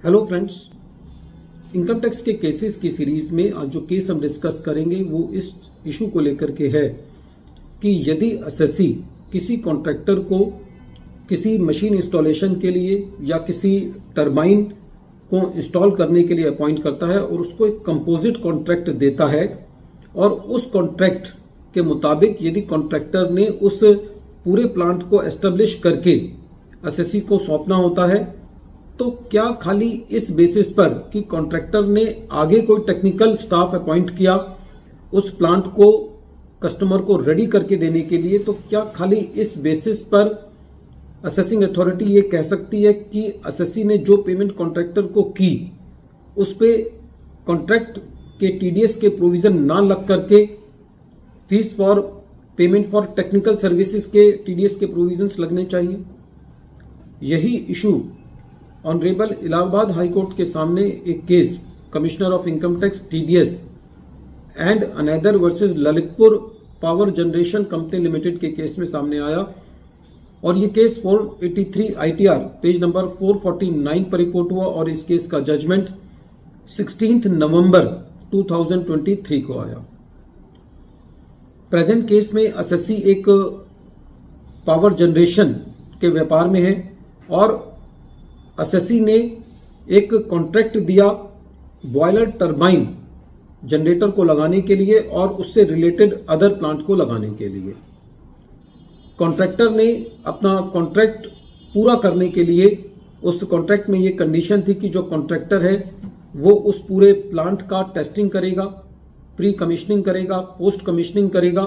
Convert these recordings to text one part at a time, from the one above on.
Hello friends, income tax के cases की series में आज जो केस हम डिस्कस करेंगे वो इस इशू को लेकर के है कि यदि एसएससी किसी कॉन्ट्रैक्टर को किसी मशीन इंस्टॉलेशन के लिए या किसी टरबाइन को इंस्टॉल करने के लिए अपॉइंट करता है और उसको एक कंपोजिट कॉन्ट्रैक्ट देता है और उस कॉन्ट्रैक्ट के मुताबिक यदि कॉन्ट्रैक्टर ने उस पूरे प्लांट को एस्टेब्लिश करके एसएससी को सौंपना होता है, तो क्या खाली इस बेसिस पर कि कॉन्ट्रैक्टर ने आगे कोई टेक्निकल स्टाफ अपॉइंट किया उस प्लांट को कस्टमर को रेडी करके देने के लिए, तो क्या खाली इस बेसिस पर असेसिंग अथॉरिटी ये कह सकती है कि एसएससी ने जो पेमेंट कॉन्ट्रैक्टर को की उस पे कॉन्ट्रैक्ट के टीडीएस के प्रोविजन ना लग करके fees for payment for technical services के टीडीएस के प्रोविजंस लगने चाहिए? यही issue honourable Allahabad high court के सामने एक case commissioner of income tax TDS and another versus Lalitpur power generation company limited के केस में सामने आया और ये केस 483 आईटीआर पेज नंबर 449 पर रिपोर्ट हुआ और इस केस का जजमेंट 16 नवंबर 2023 को आया। प्रेजेंट केस में एसएससी एक पावर जनरेशन के व्यापार में है और एसएससी ने एक कॉन्ट्रैक्ट दिया बॉयलर टरबाइन जनरेटर को लगाने के लिए और उससे रिलेटेड अदर प्लांट को लगाने के लिए। कॉन्ट्रैक्टर ने अपना कॉन्ट्रैक्ट पूरा करने के लिए उस कॉन्ट्रैक्ट में ये कंडीशन थी कि जो कॉन्ट्रैक्टर है वो उस पूरे प्लांट का टेस्टिंग करेगा, प्री कमीशनिंग करेगा, पोस्ट कमीशनिंग करेगा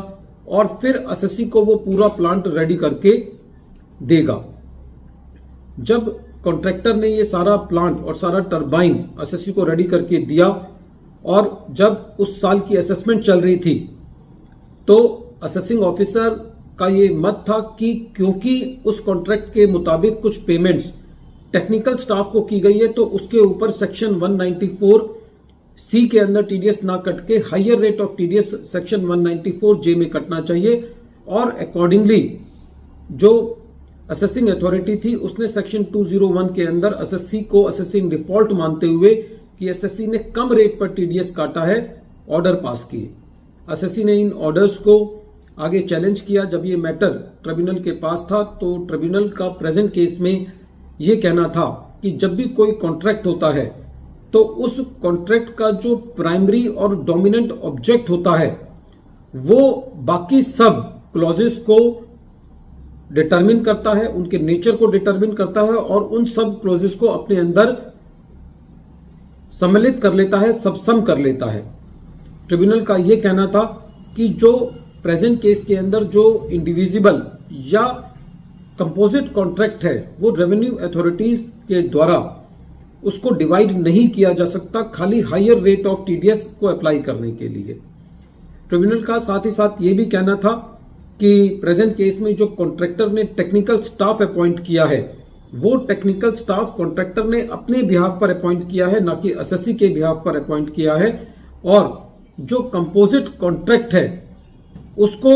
और फिर एसएससी को वो पूरा प्लांट रेडी करके देगा। जब कॉन्ट्रैक्टर ने ये सारा प्लांट और सारा टरबाइन एसएससी को रेडी करके दिया और जब उस साल की असेसमेंट चल रही थी तो असेसिंग ऑफिसर का ये मत था कि क्योंकि उस कॉन्ट्रैक्ट के मुताबिक कुछ पेमेंट्स टेक्निकल स्टाफ को की गई है तो उसके ऊपर सेक्शन 194 सी के अंदर टीडीएस ना कट के higher rate of TDS section 194 J में कटना चाहिए और अकॉर्डिंगली जो असेसिंग अथॉरिटी थी उसने सेक्शन 201 के अंदर एसएससी को असेसिंग डिफॉल्ट मानते हुए कि एसएससी ने कम रेट पर टीडीएस काटा है ऑर्डर पास किए। एसएससी ने इन ऑर्डर्स को आगे चैलेंज किया। जब ये मैटर ट्रिब्यूनल के पास था तो ट्रिब्यूनल का प्रेजेंट केस में ये कहना था कि जब भी कोई कॉन्ट्रैक्ट होता है तो उस कॉन्ट्रैक्ट का जो प्राइमरी और डोमिनेंट ऑब्जेक्ट होता है वो बाकी सब क्लॉजेस को डिटरमिन करता है, उनके नेचर को डिटरमिन करता है और उन सब क्लॉजेस को अपने अंदर सम्मिलित कर लेता है, सबसम कर लेता है। ट्रिब्यूनल का यह कहना था कि जो प्रेजेंट केस के अंदर जो इंडिविजिबल या कंपोजिट कॉन्ट्रैक्ट है वो रेवेन्यू अथॉरिटीज के द्वारा उसको डिवाइड नहीं किया जा सकता खाली हायर रेट ऑफ टीडीएस को अप्लाई करने के लिए। ट्रिब्यूनल का साथ ही साथ ये भी कहना था कि प्रेजेंट केस में जो कॉन्ट्रैक्टर ने टेक्निकल स्टाफ अपॉइंट किया है वो टेक्निकल स्टाफ कॉन्ट्रैक्टर ने अपने बिहाफ पर अपॉइंट किया है, ना कि एसएससी के बिहाफ पर अपॉइंट किया है। और जो कंपोजिट कॉन्ट्रैक्ट है उसको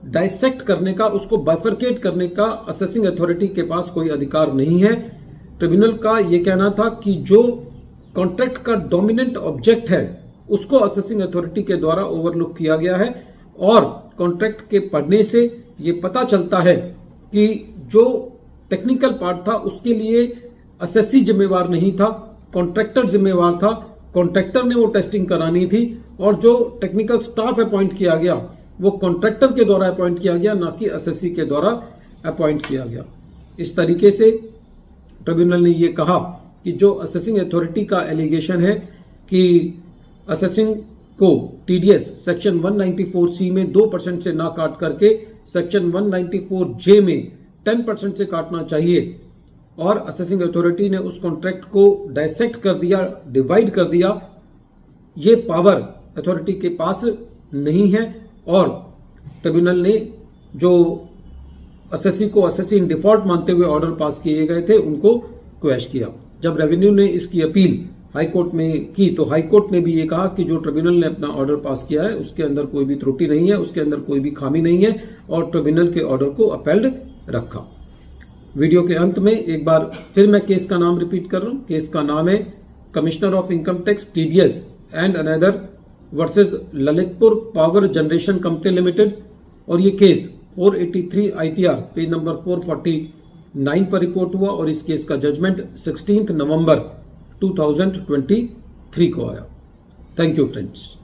डाइसेक्ट करने का, उसको बाइफरकेट करने का असेसिंग अथॉरिटी के पास कोई अधिकार नहीं है। ट्रिब्यूनल का यह कहना था कि जो कॉन्ट्रैक्ट का डोमिनेंट ऑब्जेक्ट है उसको असेसिंग अथॉरिटी के द्वारा ओवरलुक किया गया है और कॉन्ट्रैक्ट के पढ़ने से यह पता चलता है कि जो टेक्निकल पार्ट था उसके लिए एसएससी जिम्मेवार नहीं था, कॉन्ट्रैक्टर जिम्मेवार था। कॉन्ट्रैक्टर ने वो टेस्टिंग करानी थी और जो टेक्निकल स्टाफ अपॉइंट किया गया वो कॉन्ट्रैक्टर के द्वारा अपॉइंट किया गया, ना कि एसएससी के द्वारा अपॉइंट किया गया। इस तरीके से ट्रिब्यूनल ने यह कहा कि जो असेसिंग अथॉरिटी का एलिगेशन है कि असेसिंग को टीडीएस सेक्शन 194 सी में 2% से ना काट करके सेक्शन 194 जे में 10% से काटना चाहिए और असेसिंग अथॉरिटी ने उस कॉन्ट्रैक्ट को डाइसेक्ट कर दिया, डिवाइड कर दिया, ये पावर अथॉरिटी के पास नहीं है। और ट्रिब्यूनल ने जो एसएससी को एसएससी इन डिफॉल्ट मानते हुए ऑर्डर पास किए गए थे उनको क्वैश किया। जब रेवेन्यू ने इसकी अपील हाई कोर्ट में की तो हाई कोर्ट ने भी ये कहा कि जो ट्रिब्यूनल ने अपना ऑर्डर पास किया है उसके अंदर कोई भी त्रुटि नहीं है, उसके अंदर कोई भी खामी नहीं है और ट्रिब्यूनल के ऑर्डर को अपहेल्ड रखा। वीडियो के अंत में एक बार फिर मैं केस का नाम रिपीट कर रहा हूं। केस का नाम है commissioner of income tax TDS and another versus Lalitpur power generation company limited, और ये केस 483 ITR पेज नंबर 449 पर रिपोर्ट हुआ और इस केस का जजमेंट 16 नवंबर 2023 को आया। Thank you friends.